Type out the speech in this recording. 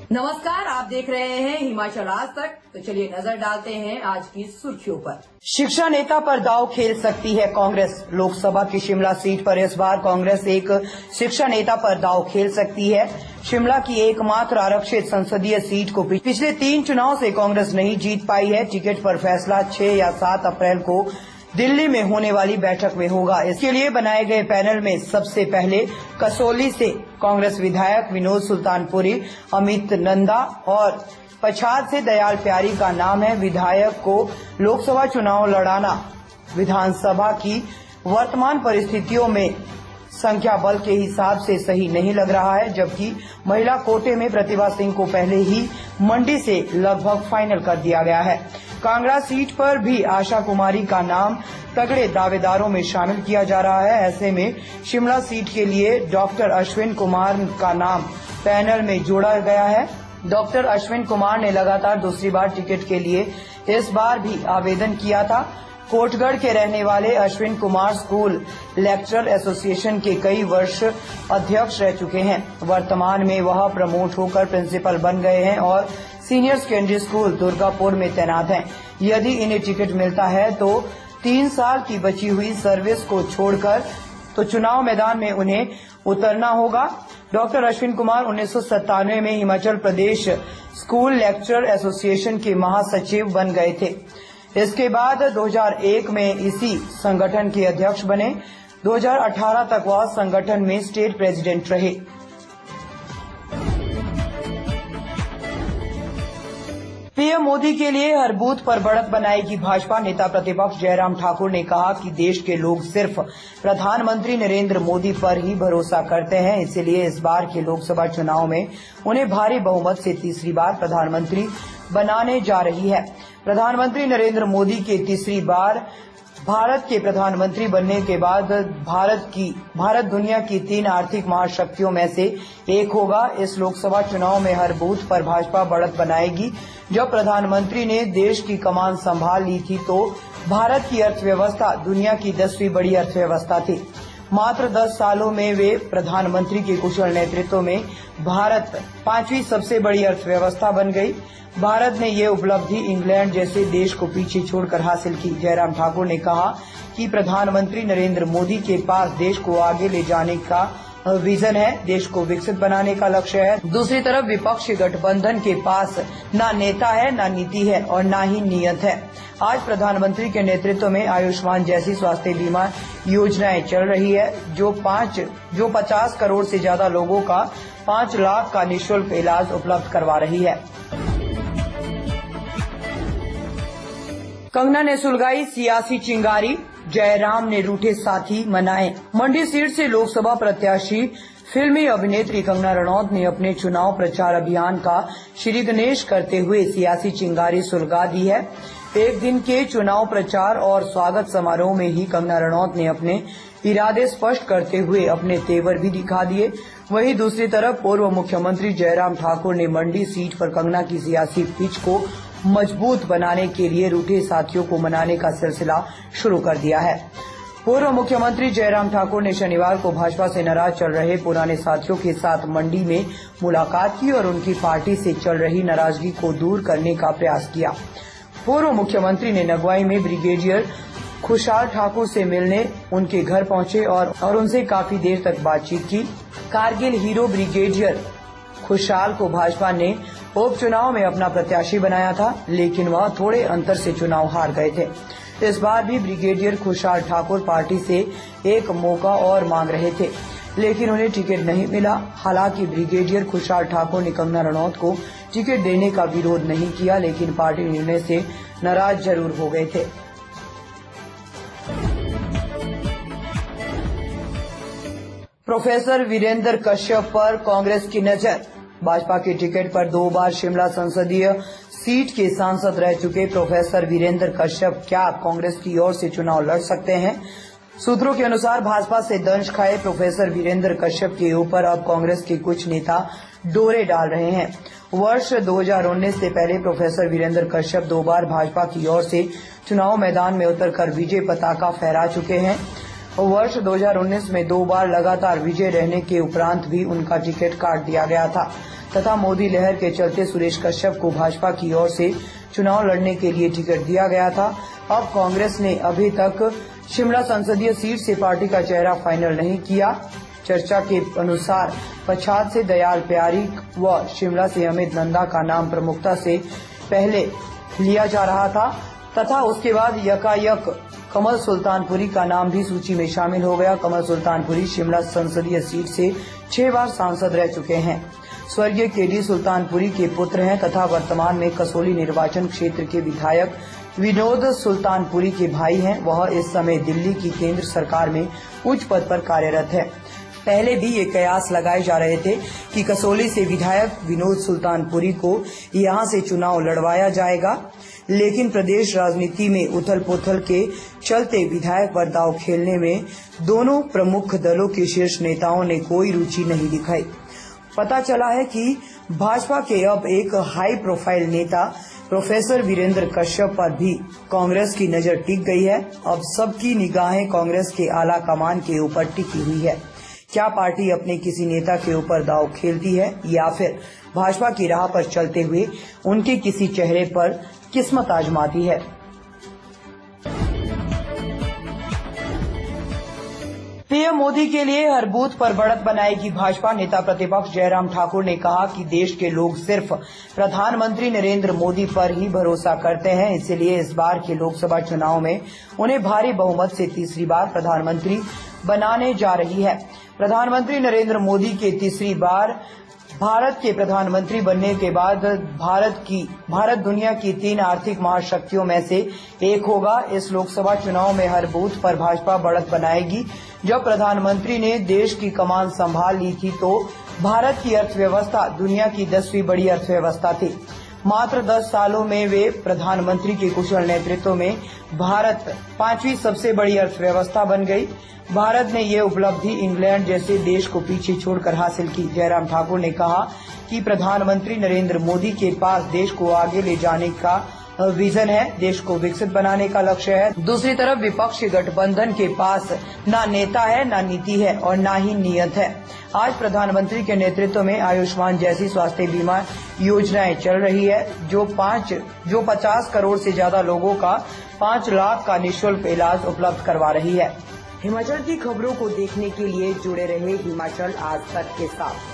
नमस्कार, आप देख रहे हैं हिमाचल आज तक। तो चलिए नजर डालते हैं आज की सुर्खियों पर। शिक्षा नेता पर दांव खेल सकती है कांग्रेस। लोकसभा की शिमला सीट पर इस बार कांग्रेस एक शिक्षा नेता पर दांव खेल सकती है। शिमला की एकमात्र आरक्षित संसदीय सीट को पिछले 3 चुनाव से कांग्रेस नहीं जीत पाई है। टिकट पर फैसला 6 या 7 अप्रैल को दिल्ली में होने वाली बैठक में होगा। इसके लिए बनाए गए पैनल में सबसे पहले कसौली से कांग्रेस विधायक विनोद सुल्तानपुरी, अमित नंदा और पछाद से दयाल प्यारी का नाम है। विधायक को लोकसभा चुनाव लड़ाना विधानसभा की वर्तमान परिस्थितियों में संख्या बल के हिसाब से सही नहीं लग रहा है, जबकि महिला कोटे में प्रतिभा सिंह को पहले ही मंडी से लगभग फाइनल कर दिया गया है। कांगड़ा सीट पर भी आशा कुमारी का नाम तगड़े दावेदारों में शामिल किया जा रहा है। ऐसे में शिमला सीट के लिए डॉक्टर अश्विन कुमार का नाम पैनल में जोड़ा गया है। डॉक्टर अश्विन कुमार ने लगातार दूसरी बार टिकट के लिए इस बार भी आवेदन किया था। कोटगढ़ के रहने वाले Ashwin Kumar school lecturer association के कई वर्ष अध्यक्ष रह चुके हैं। वर्तमान में वह प्रमोट होकर प्रिंसिपल बन गए हैं और सीनियर सेकेंडरी स्कूल दुर्गापुर में तैनात हैं। यदि इन्हें टिकट मिलता है तो 3 साल की बची हुई सर्विस को छोड़कर तो चुनाव मैदान में उन्हें उतरना होगा। डॉक्टर अश्विन कुमार 1997 में Himachal Pradesh school lecturer association के महासचिव बन गए थे। इसके बाद 2001 में इसी संगठन के अध्यक्ष बने। 2018 तक वह संगठन में स्टेट प्रेसिडेंट रहे। पीएम मोदी के लिए हर बूथ पर बढ़त बनाएगी भाजपा। नेता प्रतिपक्ष जयराम ठाकुर ने कहा कि देश के लोग सिर्फ प्रधानमंत्री नरेंद्र मोदी पर ही भरोसा करते हैं, इसलिए इस बार के लोकसभा चुनाव में उन्हें भारी बहुमत से तीसरी बार प्रधानमंत्री बनाने जा रही है। प्रधानमंत्री नरेंद्र मोदी के तीसरी बार भारत के प्रधानमंत्री बनने के बाद भारत दुनिया की 3 आर्थिक महाशक्तियों में से एक होगा। इस लोकसभा चुनाव में हर बूथ पर भाजपा बढ़त बनाएगी। जब प्रधानमंत्री ने देश की कमान संभाल ली थी तो भारत की अर्थव्यवस्था दुनिया की 10वीं बड़ी अर्थव्यवस्था थी। मात्र 10 सालों में वे प्रधानमंत्री के कुशल नेतृत्व में भारत 5वीं सबसे बड़ी अर्थव्यवस्था बन गई। भारत ने ये उपलब्धि इंग्लैंड जैसे देश को पीछे छोड़कर हासिल की। जयराम ठाकुर ने कहा कि प्रधानमंत्री नरेंद्र मोदी के पास देश को आगे ले जाने का विजन है, देश को विकसित बनाने का लक्ष्य है। दूसरी तरफ विपक्षी गठबंधन के पास ना नेता है, ना नीति है और ना ही नीयत है। आज प्रधानमंत्री के नेतृत्व में आयुष्मान जैसी स्वास्थ्य बीमा योजनाएं चल रही है, जो 50 करोड़ से ज्यादा लोगों का 5 लाख का निःशुल्क इलाज उपलब्ध करवा रही है। कंगना ने सुलगाई सियासी चिंगारी, जयराम ने रूठे साथी मनाए। मंडी सीट से लोकसभा प्रत्याशी फिल्मी अभिनेत्री कंगना रनौत ने अपने चुनाव प्रचार अभियान का श्री गणेश करते हुए सियासी चिंगारी सुलगा दी है। एक दिन के चुनाव प्रचार और स्वागत समारोह में ही कंगना रनौत ने अपने इरादे स्पष्ट करते हुए अपने तेवर भी दिखा दिए। वहीं दूसरी तरफ पूर्व मुख्यमंत्री जयराम ठाकुर ने मंडी सीट पर कंगना की सियासी पिच को मजबूत बनाने के लिए रूठे साथियों को मनाने का सिलसिला शुरू कर दिया है। पूर्व मुख्यमंत्री जयराम ठाकुर ने शनिवार को भाजपा से नाराज चल रहे पुराने साथियों के साथ मंडी में मुलाकात की और उनकी पार्टी से चल रही नाराजगी को दूर करने का प्रयास किया। पूर्व मुख्यमंत्री ने नगवाई में ब्रिगेडियर खुशहाल ठाकुर से मिलने उनके घर पहुंचे और उनसे काफी देर तक बातचीत की। कारगिल हीरो ब्रिगेडियर खुशहाल को भाजपा ने उपचुनाव में अपना प्रत्याशी बनाया था, लेकिन वह थोड़े अंतर से चुनाव हार गए थे। इस बार भी ब्रिगेडियर खुशहाल ठाकुर पार्टी से एक मौका और मांग रहे थे, लेकिन उन्हें टिकट नहीं मिला। हालांकि ब्रिगेडियर खुशहाल ठाकुर ने कंगना रनौत को टिकट देने का विरोध नहीं किया, लेकिन पार्टी निर्णय से नाराज जरूर हो गए थे। प्रोफेसर वीरेंद्र कश्यप पर कांग्रेस की नजर। भाजपा के टिकट पर 2 बार शिमला संसदीय सीट के सांसद रह चुके प्रोफेसर वीरेंद्र कश्यप क्या कांग्रेस की ओर से चुनाव लड़ सकते हैं? सूत्रों के अनुसार भाजपा से दंश खाए प्रोफेसर वीरेंद्र कश्यप के ऊपर अब कांग्रेस के कुछ नेता डोरे डाल रहे हैं। वर्ष 2019 से पहले प्रोफेसर वीरेंद्र कश्यप 2 बार भाजपा की ओर से चुनाव मैदान में उतरकर विजय पताका फहरा चुके हैं। वर्ष 2019 में 2 बार लगातार विजय रहने के उपरांत भी उनका टिकट काट दिया गया था। तथा मोदी लहर के चलते सुरेश कश्यप को भाजपा की ओर से चुनाव लड़ने के लिए टिकट दिया गया था। अब कांग्रेस ने अभी तक शिमला संसदीय सीट से पार्टी का चेहरा फाइनल नहीं किया। चर्चा के अनुसार पच्छाद से दयाल प्यारीक व शिमला से अमित नंदा का नाम प्रमुखता से पहले लिया जा रहा था तथा उसके बाद यकायक कमल सुल्तानपुरी का नाम भी सूची में शामिल हो गया। कमल सुल्तानपुरी शिमला संसदीय सीट से 6 बार सांसद रह चुके हैं। स्वर्गीय केडी सुल्तानपुरी के पुत्र हैं तथा वर्तमान में कसौली निर्वाचन क्षेत्र के विधायक विनोद सुल्तानपुरी के भाई हैं। वह इस समय दिल्ली की केंद्र सरकार में उच्च पद पर कार्यरत है। पहले भी ये कयास लगाए जा रहे थे कि कसौली से विधायक विनोद सुल्तानपुरी को यहां से चुनाव लड़वाया जाएगा, लेकिन प्रदेश राजनीति में उथल-पुथल के चलते विधायक पर दांव खेलने में दोनों प्रमुख दलों के शीर्ष नेताओं ने कोई रुचि नहीं दिखाई। पता चला है कि भाजपा के अब एक हाई प्रोफाइल नेता प्रोफेसर वीरेंद्र कश्यप पर भी कांग्रेस की नजर टिक गई है। अब सबकी निगाहें कांग्रेस के आला कमान के ऊपर टिकी हुई है। क्या पार्टी अपने किसी नेता के ऊपर दांव खेलती है या फिर भाजपा की राह पर चलते हुए उनके किसी चेहरे पर किस्मत आजमाती है। पीएम मोदी के लिए हर बूथ पर बढ़त बनाएगी भाजपा। नेता प्रतिपक्ष जयराम ठाकुर ने कहा कि देश के लोग सिर्फ प्रधानमंत्री नरेंद्र मोदी पर ही भरोसा करते हैं, इसलिए इस बार के लोकसभा चुनाव में उन्हें भारी बहुमत से तीसरी बार प्रधानमंत्री बनाने जा रही है। प्रधानमंत्री नरेंद्र मोदी के तीसरी बार भारत के प्रधानमंत्री बनने के बाद भारत दुनिया की 3 आर्थिक महाशक्तियों में से एक होगा। इस लोकसभा चुनाव में हर बूथ पर भाजपा बढ़त बनाएगी। जब प्रधानमंत्री ने देश की कमान संभाल ली थी तो भारत की अर्थव्यवस्था दुनिया की 10वीं बड़ी अर्थव्यवस्था थी। मात्र 10 सालों में वे प्रधानमंत्री के कुशल नेतृत्व में भारत 5वीं सबसे बड़ी अर्थव्यवस्था बन गई। भारत ने ये उपलब्धि इंग्लैंड जैसे देश को पीछे छोड़कर हासिल की। जयराम ठाकुर ने कहा कि प्रधानमंत्री नरेंद्र मोदी के पास देश को आगे ले जाने का विजन है, देश को विकसित बनाने का लक्ष्य है। दूसरी तरफ विपक्षी गठबंधन के पास ना नेता है, ना नीति है और ना ही नीयत है। आज प्रधानमंत्री के नेतृत्व में आयुष्मान जैसी स्वास्थ्य बीमा योजनाएं चल रही है जो 50 करोड़ से ज्यादा लोगों का 5 लाख का निःशुल्क इलाज उपलब्ध करवा रही है। हिमाचल की खबरों को देखने के लिए जुड़े रहे हिमाचल आज तक के साथ।